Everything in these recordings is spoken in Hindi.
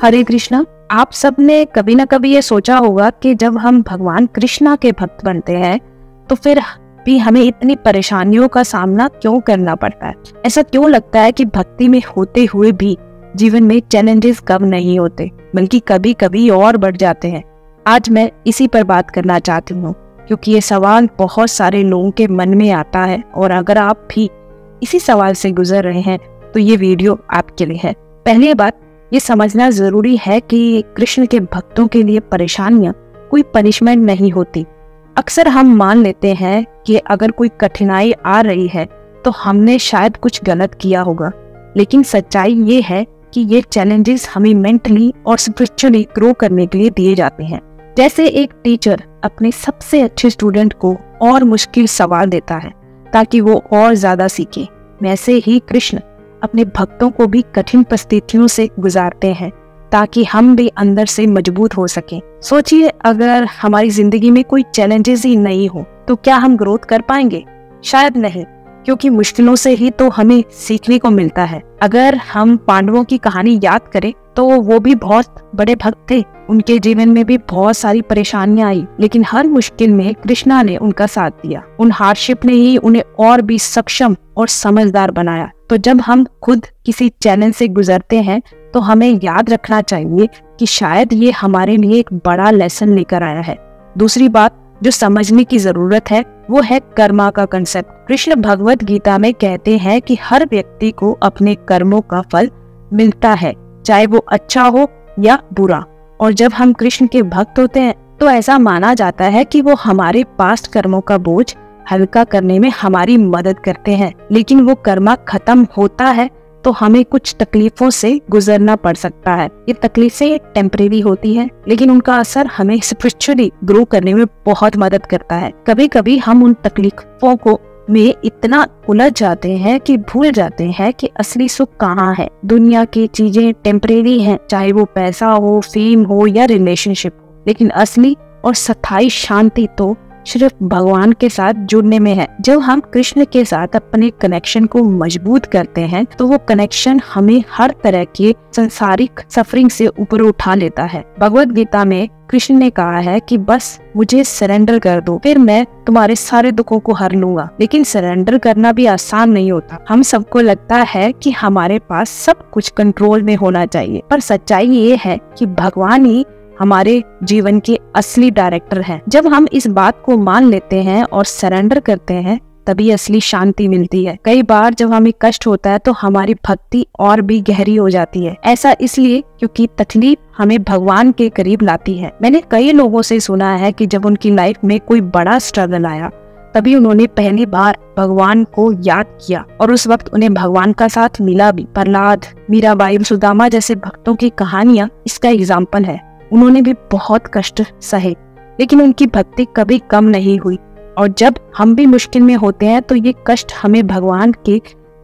हरे कृष्णा। आप सबने कभी ना कभी ये सोचा होगा कि जब हम भगवान कृष्णा के भक्त बनते हैं तो फिर भी हमें इतनी परेशानियों का सामना क्यों करना पड़ता है। ऐसा क्यों लगता है कि भक्ति में होते हुए भी जीवन में चैलेंजेस कम नहीं होते, बल्कि कभी कभी और बढ़ जाते हैं। आज मैं इसी पर बात करना चाहती हूँ, क्योंकि ये सवाल बहुत सारे लोगों के मन में आता है और अगर आप भी इसी सवाल से गुजर रहे हैं तो ये वीडियो आपके लिए है। पहली बात, ये समझना जरूरी है कि कृष्ण के भक्तों के लिए परेशानियां कोई पनिशमेंट नहीं होती। अक्सर हम मान लेते हैं कि अगर कोई कठिनाई आ रही है तो हमने शायद कुछ गलत किया होगा, लेकिन सच्चाई ये है कि ये चैलेंजेस हमें मेंटली और स्पिरिचुअली ग्रो करने के लिए दिए जाते हैं। जैसे एक टीचर अपने सबसे अच्छे स्टूडेंट को और मुश्किल सवाल देता है ताकि वो और ज्यादा सीखे, वैसे ही कृष्ण अपने भक्तों को भी कठिन परिस्थितियों से गुजारते हैं ताकि हम भी अंदर से मजबूत हो सकें। सोचिए, अगर हमारी जिंदगी में कोई चैलेंजेस ही नहीं हो तो क्या हम ग्रोथ कर पाएंगे? शायद नहीं, क्योंकि मुश्किलों से ही तो हमें सीखने को मिलता है। अगर हम पांडवों की कहानी याद करें तो वो भी बहुत बड़े भक्त थे। उनके जीवन में भी बहुत सारी परेशानियां आई, लेकिन हर मुश्किल में कृष्णा ने उनका साथ दिया। उन हार्डशिप ने ही उन्हें और भी सक्षम और समझदार बनाया। तो जब हम खुद किसी चैलेंज से गुजरते हैं तो हमें याद रखना चाहिए कि शायद ये हमारे लिए एक बड़ा लेसन लेकर आया है। दूसरी बात जो समझने की जरूरत है वो है कर्मा का कंसेप्ट। कृष्ण भगवत गीता में कहते हैं कि हर व्यक्ति को अपने कर्मों का फल मिलता है, चाहे वो अच्छा हो या बुरा। और जब हम कृष्ण के भक्त होते हैं तो ऐसा माना जाता है कि वो हमारे पास्ट कर्मों का बोझ हल्का करने में हमारी मदद करते हैं। लेकिन वो कर्मा खत्म होता है तो हमें कुछ तकलीफों से गुजरना पड़ सकता है। ये तकलीफें टेम्परेरी होती हैं, लेकिन उनका असर हमें स्पिरिचुअली ग्रो करने में बहुत मदद करता है। कभी कभी हम उन तकलीफों को में इतना उलझ जाते हैं कि भूल जाते हैं कि असली सुख कहाँ है। दुनिया की चीजें टेम्परेरी हैं, चाहे वो पैसा हो, फेम हो या रिलेशनशिप हो, लेकिन असली और स्थायी शांति तो सिर्फ भगवान के साथ जुड़ने में है। जब हम कृष्ण के साथ अपने कनेक्शन को मजबूत करते हैं तो वो कनेक्शन हमें हर तरह के संसारिक सफरिंग से ऊपर उठा लेता है। भगवत गीता में कृष्ण ने कहा है कि बस मुझे सरेंडर कर दो, फिर मैं तुम्हारे सारे दुखों को हर लूंगा। लेकिन सरेंडर करना भी आसान नहीं होता। हम सबको लगता है कि हमारे पास सब कुछ कंट्रोल में होना चाहिए, पर सच्चाई ये है कि भगवान ही हमारे जीवन के असली डायरेक्टर हैं। जब हम इस बात को मान लेते हैं और सरेंडर करते हैं तभी असली शांति मिलती है। कई बार जब हमें कष्ट होता है तो हमारी भक्ति और भी गहरी हो जाती है। ऐसा इसलिए क्योंकि तकलीफ हमें भगवान के करीब लाती है। मैंने कई लोगों से सुना है कि जब उनकी लाइफ में कोई बड़ा स्ट्रगल आया तभी उन्होंने पहली बार भगवान को याद किया और उस वक्त उन्हें भगवान का साथ मिला भी। प्रहलाद, मीराबाई, सुदामा जैसे भक्तों की कहानियां इसका एग्जाम्पल है। उन्होंने भी बहुत कष्ट सहे, लेकिन उनकी भक्ति कभी कम नहीं हुई। और जब हम भी मुश्किल में होते हैं तो ये कष्ट हमें भगवान के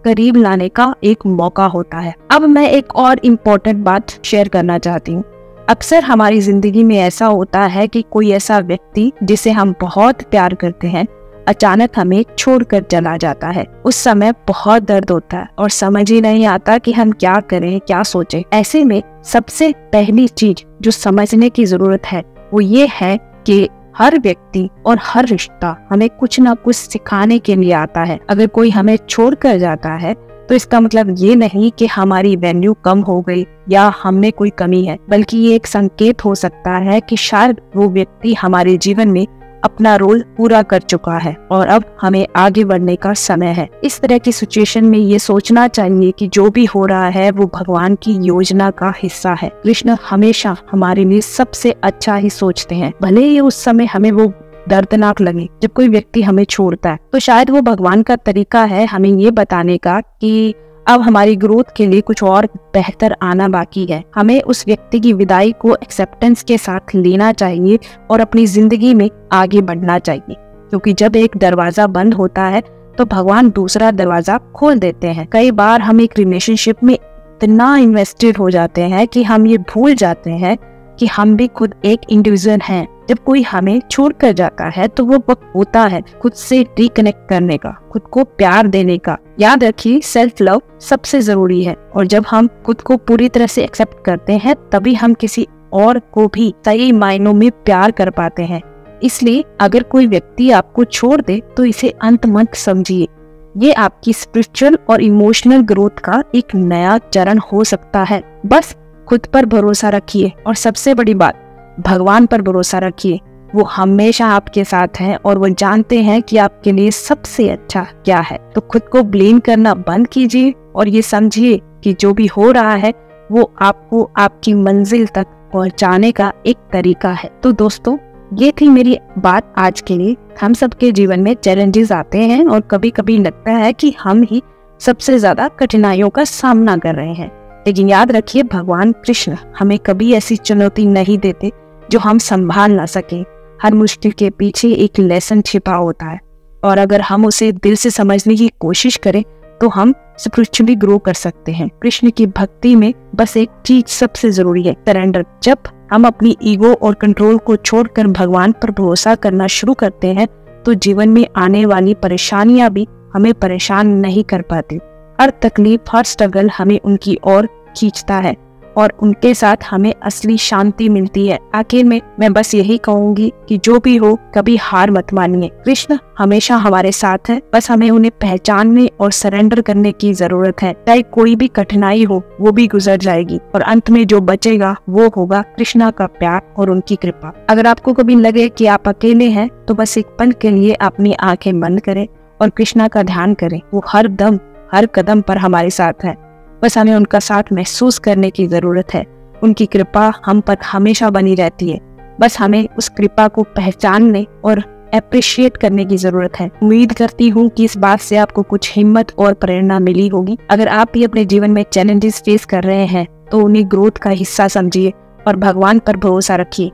करीब लाने का एक मौका होता है। अब मैं एक और इम्पोर्टेंट बात शेयर करना चाहती हूँ। अक्सर हमारी जिंदगी में ऐसा होता है कि कोई ऐसा व्यक्ति जिसे हम बहुत प्यार करते हैं अचानक हमें छोड़कर चला जाता है। उस समय बहुत दर्द होता है और समझ ही नहीं आता कि हम क्या करें, क्या सोचें। ऐसे में सबसे पहली चीज जो समझने की जरूरत है वो ये है कि हर व्यक्ति और हर रिश्ता हमें कुछ ना कुछ सिखाने के लिए आता है। अगर कोई हमें छोड़कर जाता है तो इसका मतलब ये नहीं कि हमारी वैल्यू कम हो गई या हम में कोई कमी है, बल्कि ये एक संकेत हो सकता है कि शायद वो व्यक्ति हमारे जीवन में अपना रोल पूरा कर चुका है और अब हमें आगे बढ़ने का समय है। इस तरह की सिचुएशन में ये सोचना चाहिए कि जो भी हो रहा है वो भगवान की योजना का हिस्सा है। कृष्ण हमेशा हमारे लिए सबसे अच्छा ही सोचते हैं, भले ही उस समय हमें वो दर्दनाक लगे। जब कोई व्यक्ति हमें छोड़ता है तो शायद वो भगवान का तरीका है हमें ये बताने का कि अब हमारी ग्रोथ के लिए कुछ और बेहतर आना बाकी है। हमें उस व्यक्ति की विदाई को एक्सेप्टेंस के साथ लेना चाहिए और अपनी जिंदगी में आगे बढ़ना चाहिए, क्योंकि जब एक दरवाजा बंद होता है तो भगवान दूसरा दरवाजा खोल देते हैं। कई बार हम एक रिलेशनशिप में इतना इन्वेस्टेड हो जाते हैं कि हम ये भूल जाते हैं कि हम भी खुद एक इंडिविजुअल हैं। जब कोई हमें छोड़कर जाता है तो वो वक्त होता है खुद से रिकनेक्ट करने का, खुद को प्यार देने का। याद रखिए, सेल्फ लव सबसे जरूरी है, और जब हम खुद को पूरी तरह से एक्सेप्ट करते हैं तभी हम किसी और को भी सही मायनों में प्यार कर पाते हैं। इसलिए अगर कोई व्यक्ति आपको छोड़ दे तो इसे अंत मत समझिए। ये आपकी स्पिरिचुअल और इमोशनल ग्रोथ का एक नया चरण हो सकता है। बस खुद पर भरोसा रखिए, और सबसे बड़ी बात, भगवान पर भरोसा रखिए। वो हमेशा आपके साथ हैं और वो जानते हैं कि आपके लिए सबसे अच्छा क्या है। तो खुद को ब्लेम करना बंद कीजिए और ये समझिए कि जो भी हो रहा है वो आपको आपकी मंजिल तक पहुंचाने का एक तरीका है। तो दोस्तों, ये थी मेरी बात आज के लिए। हम सबके जीवन में चैलेंजेस आते हैं और कभी कभी लगता है कि हम ही सबसे ज्यादा कठिनाइयों का सामना कर रहे हैं, लेकिन याद रखिए, भगवान कृष्ण हमें कभी ऐसी चुनौती नहीं देते जो हम संभाल ना सके। हर मुश्किल के पीछे एक लेसन छिपा होता है, और अगर हम उसे दिल से समझने की कोशिश करें तो हम स्पिरिचुअली ग्रो कर सकते हैं। कृष्ण की भक्ति में बस एक चीज सबसे जरूरी है, सरेंडर। जब हम अपनी ईगो और कंट्रोल को छोड़कर भगवान पर भरोसा करना शुरू करते हैं तो जीवन में आने वाली परेशानियां भी हमें परेशान नहीं कर पाती। हर तकलीफ, हर स्ट्रगल हमें उनकी ओर खींचता है और उनके साथ हमें असली शांति मिलती है। आखिर में मैं बस यही कहूंगी कि जो भी हो, कभी हार मत मानिए। कृष्ण हमेशा हमारे साथ है, बस हमें उन्हें पहचानने और सरेंडर करने की जरूरत है। चाहे कोई भी कठिनाई हो, वो भी गुजर जाएगी, और अंत में जो बचेगा वो होगा कृष्णा का प्यार और उनकी कृपा। अगर आपको कभी लगे कि आप अकेले हैं तो बस एक पल के लिए अपनी आंखें बंद करें और कृष्णा का ध्यान करें। वो हर दम, हर कदम पर हमारे साथ है। बस हमें उनका साथ महसूस करने की जरूरत है। उनकी कृपा हम पर हमेशा बनी रहती है। बस हमें उस कृपा को पहचानने और अप्रिशिएट करने की जरूरत है। उम्मीद करती हूँ कि इस बात से आपको कुछ हिम्मत और प्रेरणा मिली होगी। अगर आप भी अपने जीवन में चैलेंजेस फेस कर रहे हैं तो उन्हें ग्रोथ का हिस्सा समझिए और भगवान पर भरोसा रखिए।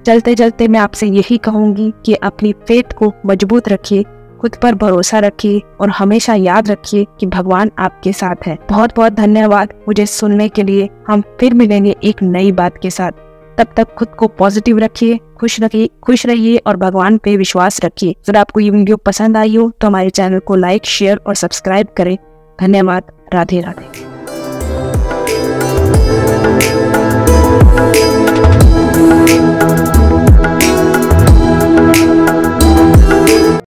चलते चलते मैं आपसे यही कहूंगी कि अपनी फेथ को मजबूत रखिए, खुद पर भरोसा रखिए और हमेशा याद रखिए कि भगवान आपके साथ है। बहुत बहुत धन्यवाद मुझे सुनने के लिए। हम फिर मिलेंगे एक नई बात के साथ। तब तक खुद को पॉजिटिव रखिए, खुश रहिए और भगवान पे विश्वास रखिए। अगर आपको ये वीडियो पसंद आई हो तो हमारे चैनल को लाइक, शेयर और सब्सक्राइब करें। धन्यवाद। राधे राधे।